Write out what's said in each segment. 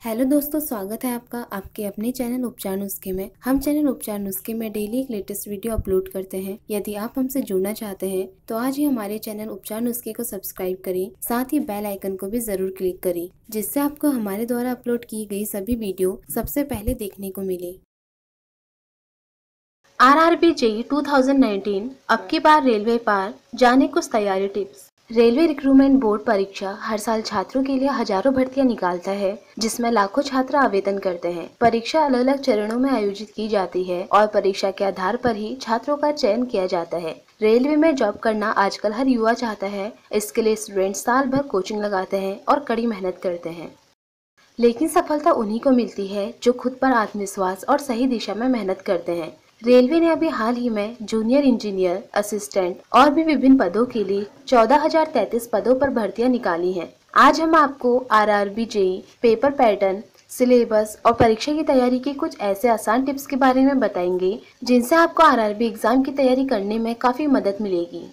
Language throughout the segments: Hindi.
हेलो दोस्तों, स्वागत है आपका आपके अपने चैनल उपचार नुस्खे में। हम चैनल उपचार नुस्खे में डेली एक लेटेस्ट वीडियो अपलोड करते हैं। यदि आप हमसे जुड़ना चाहते हैं तो आज ही हमारे चैनल उपचार नुस्खे को सब्सक्राइब करें, साथ ही बेल आइकन को भी जरूर क्लिक करें, जिससे आपको हमारे द्वारा अपलोड की गई सभी वीडियो सबसे पहले देखने को मिले। RRB JEE 2019 अब की बार रेलवे पार, जाने कुछ तैयारी टिप्स। रेलवे रिक्रूटमेंट बोर्ड परीक्षा हर साल छात्रों के लिए हजारों भर्तियां निकालता है, जिसमें लाखों छात्र आवेदन करते हैं। परीक्षा अलग अलग चरणों में आयोजित की जाती है और परीक्षा के आधार पर ही छात्रों का चयन किया जाता है। रेलवे में जॉब करना आजकल हर युवा चाहता है। इसके लिए स्टूडेंट साल भर कोचिंग लगाते हैं और कड़ी मेहनत करते हैं, लेकिन सफलता उन्हीं को मिलती है जो खुद पर आत्मविश्वास और सही दिशा में मेहनत करते हैं। रेलवे ने अभी हाल ही में जूनियर इंजीनियर, असिस्टेंट और भी विभिन्न पदों के लिए 14,033 पदों पर भर्तियां निकाली हैं। आज हम आपको RRB JEE paper pattern, syllabus और परीक्षा की तैयारी के कुछ ऐसे आसान टिप्स के बारे में बताएंगे जिनसे आपको RRB एग्जाम की तैयारी करने में काफी मदद मिलेगी।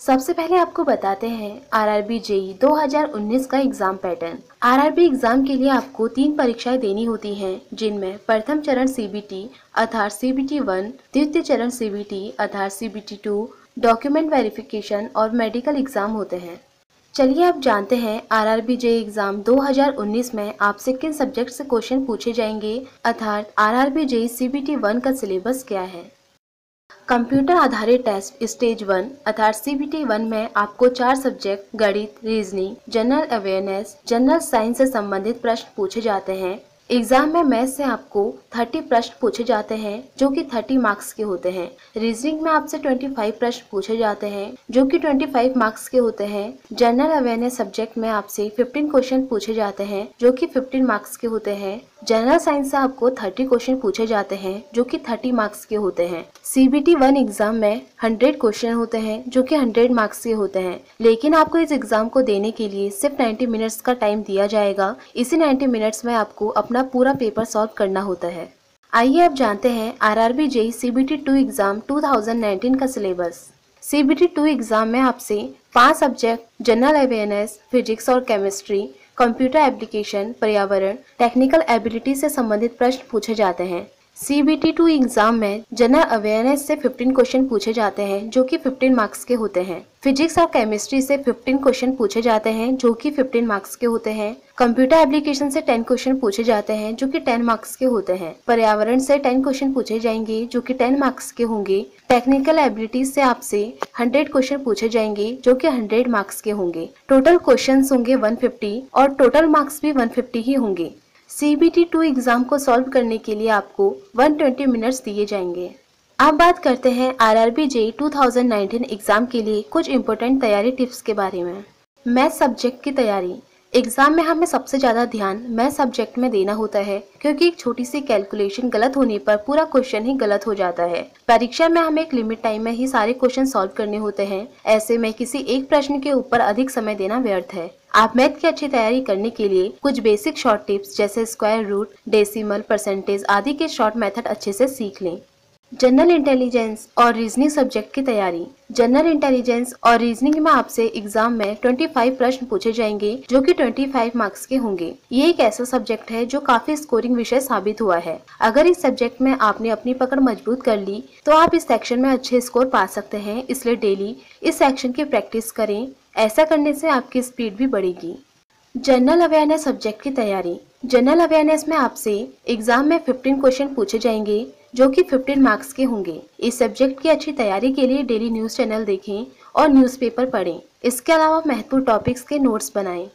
सबसे पहले आपको बताते हैं RRB JEE 2019 का एग्जाम पैटर्न। RRB एग्जाम के लिए आपको 3 परीक्षाएं देनी होती हैं, जिनमें प्रथम चरण CBT अर्थात CBT 1, द्वितीय चरण CBT अर्थात CBT 2, डॉक्यूमेंट वेरिफिकेशन और मेडिकल एग्जाम होते हैं। चलिए अब जानते हैं RRB JEE एग्जाम 2019 में आपसे किन सब्जेक्ट से क्वेश्चन पूछे जाएंगे अर्थात RRB JEE CBT 1 का सिलेबस क्या है। कंप्यूटर आधारित टेस्ट स्टेज 1 अर्थात CBT 1 में आपको 4 सब्जेक्ट गणित, reasoning, general awareness, general science से संबंधित प्रश्न पूछे जाते हैं। एग्जाम में मैथ से आपको 30 प्रश्न पूछे जाते हैं जो कि 30 मार्क्स के होते हैं। रीजनिंग में आपसे 25 प्रश्न पूछे जाते हैं जो कि 25 मार्क्स के होते हैं। जनरल अवेयरनेस सब्जेक्ट में आपसे 15 क्वेश्चन पूछे जाते हैं जो कि 15 मार्क्स के होते हैं। जनरल साइंस से आपको 30 क्वेश्चन पूछे जाते हैं जो कि 30 मार्क्स के होते हैं। CBT 1 एग्जाम में 100 क्वेश्चन होते हैं जो कि 100 मार्क्स के होते हैं, लेकिन आपको इस एग्जाम को देने के लिए सिर्फ 90 मिनट्स का टाइम दिया जाएगा। इसी 90 मिनट्स में आपको अपना पूरा पेपर सॉल्व करना होता है। आइए अब जानते हैं RRB JEE CBT 2 एग्जाम 2019 का सिलेबस। CBT 2 एग्जाम में आपसे 5 सब्जेक्ट जनरल अवेयरनेस, फिजिक्स और केमिस्ट्री, कंप्यूटर एप्लीकेशन, पर्यावरण, टेक्निकल एबिलिटी से संबंधित प्रश्न पूछे जाते हैं। CBT 2 एग्जाम में जनरल अवेयरनेस से 15 क्वेश्चन पूछे जाते हैं जो कि 15 मार्क्स के होते हैं। फिजिक्स और केमिस्ट्री से 15 क्वेश्चन पूछे जाते हैं जो कि 15 मार्क्स के होते हैं। कंप्यूटर एप्लीकेशन से 10 क्वेश्चन पूछे जाते हैं जो कि 10 मार्क्स के होते हैं। पर्यावरण से 10 क्वेश्चन पूछे जाएंगे जो कि 10 मार्क्स के होंगे। टेक्निकल एबिलिटीज से आपसे 100 क्वेश्चन पूछे जाएंगे जो कि 100 मार्क्स के होंगे। टोटल क्वेश्चन होंगे 150 और टोटल मार्क्स भी 150 ही होंगे। CBT 2 एग्जाम को सॉल्व करने के लिए आपको 120 मिनट्स दिए जाएंगे। अब बात करते हैं RRB JEE 2019 एग्जाम के लिए कुछ इम्पोर्टेंट तैयारी टिप्स के बारे में। मैथ सब्जेक्ट की तैयारी। एग्जाम में हमें सबसे ज्यादा ध्यान मैथ सब्जेक्ट में देना होता है, क्योंकि एक छोटी सी कैलकुलेशन गलत होने पर पूरा क्वेश्चन ही गलत हो जाता है। परीक्षा में हमें एक लिमिट टाइम में ही सारे क्वेश्चन सॉल्व करने होते हैं। ऐसे में किसी एक प्रश्न के ऊपर अधिक समय देना व्यर्थ है। आप मैथ की अच्छी तैयारी करने के लिए कुछ बेसिक शॉर्ट टिप्स जैसे स्क्वायर रूट, डेसिमल, परसेंटेज आदि के शॉर्ट मेथड अच्छे से सीख लें। जनरल इंटेलिजेंस और रीजनिंग सब्जेक्ट की तैयारी। जनरल इंटेलिजेंस और रीजनिंग में आपसे एग्जाम में 25 प्रश्न पूछे जाएंगे जो कि 25 मार्क्स के होंगे। ये एक ऐसा सब्जेक्ट है जो काफी स्कोरिंग विषय साबित हुआ है। अगर इस सब्जेक्ट में आपने अपनी पकड़ मजबूत कर ली तो आप इस सेक्शन में अच्छे स्कोर पा सकते हैं, इसलिए डेली इस सेक्शन की प्रैक्टिस करें। ऐसा करने से आपकी स्पीड भी बढ़ेगी। जनरल अवेयरनेस सब्जेक्ट की तैयारी। जनरल अवेयरनेस में आपसे एग्जाम में 15 क्वेश्चन पूछे जाएंगे जो कि 15 मार्क्स के होंगे। इस सब्जेक्ट की अच्छी तैयारी के लिए डेली न्यूज चैनल देखें और न्यूज़पेपर पढ़ें। इसके अलावा महत्वपूर्ण टॉपिक्स के नोट्स बनाएं।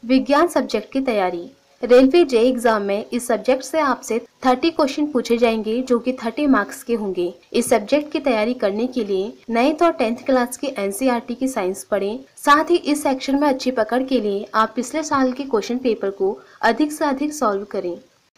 विज्ञान सब्जेक्ट की तैयारी। रेलवे JEE एग्जाम में इस सब्जेक्ट से आपसे 30 क्वेश्चन पूछे जाएंगे जो कि 30 मार्क्स के होंगे। इस सब्जेक्ट की तैयारी करने के लिए 9th और 10th क्लास की NCERT की साइंस पढ़ें। साथ ही इस सेक्शन में अच्छी पकड़ के लिए आप पिछले साल के क्वेश्चन पेपर को अधिक से अधिक सॉल्व करें।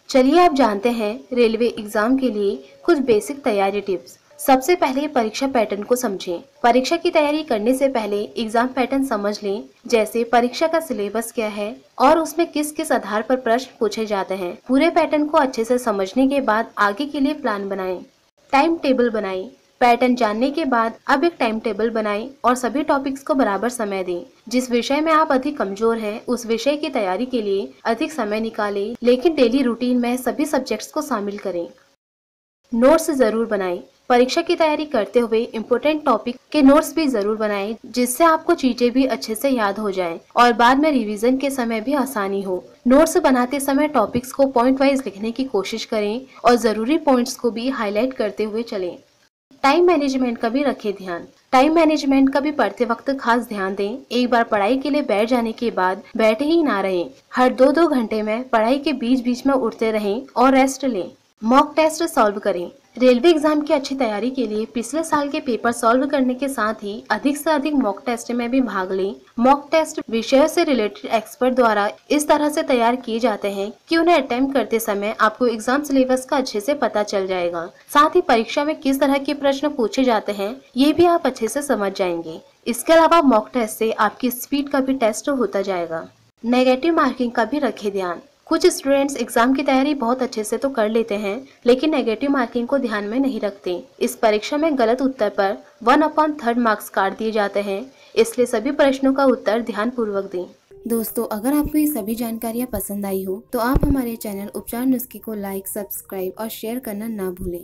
चलिए आप जानते हैं रेलवे एग्जाम के लिए कुछ बेसिक तैयारी टिप्स। सबसे पहले परीक्षा पैटर्न को समझें। परीक्षा की तैयारी करने से पहले एग्जाम पैटर्न समझ लें, जैसे परीक्षा का सिलेबस क्या है और उसमें किस किस आधार पर प्रश्न पूछे जाते हैं। पूरे पैटर्न को अच्छे से समझने के बाद आगे के लिए प्लान बनाएं। टाइम टेबल बनाएं। पैटर्न जानने के बाद अब एक टाइम टेबल बनाएं और सभी टॉपिक्स को बराबर समय दें। जिस विषय में आप अधिक कमजोर हैं, उस विषय की तैयारी के लिए अधिक समय निकालें, लेकिन डेली रूटीन में सभी सब्जेक्ट्स को शामिल करें। नोट्स जरूर बनाएं। परीक्षा की तैयारी करते हुए इम्पोर्टेंट टॉपिक के नोट्स भी जरूर बनाएं, जिससे आपको चीजें भी अच्छे से याद हो जाएं और बाद में रिवीजन के समय भी आसानी हो। नोट्स बनाते समय टॉपिक्स को पॉइंट वाइज लिखने की कोशिश करें और जरूरी पॉइंट्स को भी हाईलाइट करते हुए चलें। टाइम मैनेजमेंट का भी रखें ध्यान। टाइम मैनेजमेंट का भी पढ़ते वक्त खास ध्यान दें। एक बार पढ़ाई के लिए बैठ जाने के बाद बैठे ही ना रहें। हर 2-2 घंटे में पढ़ाई के बीच बीच में उठते रहें और रेस्ट लें। मॉक टेस्ट सॉल्व करें। रेलवे एग्जाम की अच्छी तैयारी के लिए पिछले साल के पेपर सॉल्व करने के साथ ही अधिक से अधिक मॉक टेस्ट में भी भाग लें। मॉक टेस्ट विषयों से रिलेटेड एक्सपर्ट द्वारा इस तरह से तैयार किए जाते हैं कि उन्हें अटेम्प्ट करते समय आपको एग्जाम सिलेबस का अच्छे से पता चल जाएगा। साथ ही परीक्षा में किस तरह के प्रश्न पूछे जाते हैं ये भी आप अच्छे से समझ जाएंगे। इसके अलावा मॉक टेस्ट से आपकी स्पीड का भी टेस्ट होता जाएगा। नेगेटिव मार्किंग का भी रखें ध्यान। कुछ स्टूडेंट्स एग्जाम की तैयारी बहुत अच्छे से तो कर लेते हैं, लेकिन नेगेटिव मार्किंग को ध्यान में नहीं रखते। इस परीक्षा में गलत उत्तर पर 1/3 मार्क्स काट दिए जाते हैं, इसलिए सभी प्रश्नों का उत्तर ध्यान पूर्वक दें। दोस्तों, अगर आपको ये सभी जानकारियाँ पसंद आई हो तो आप हमारे चैनल उपचार नुस्खे को लाइक, सब्सक्राइब और शेयर करना ना भूलें।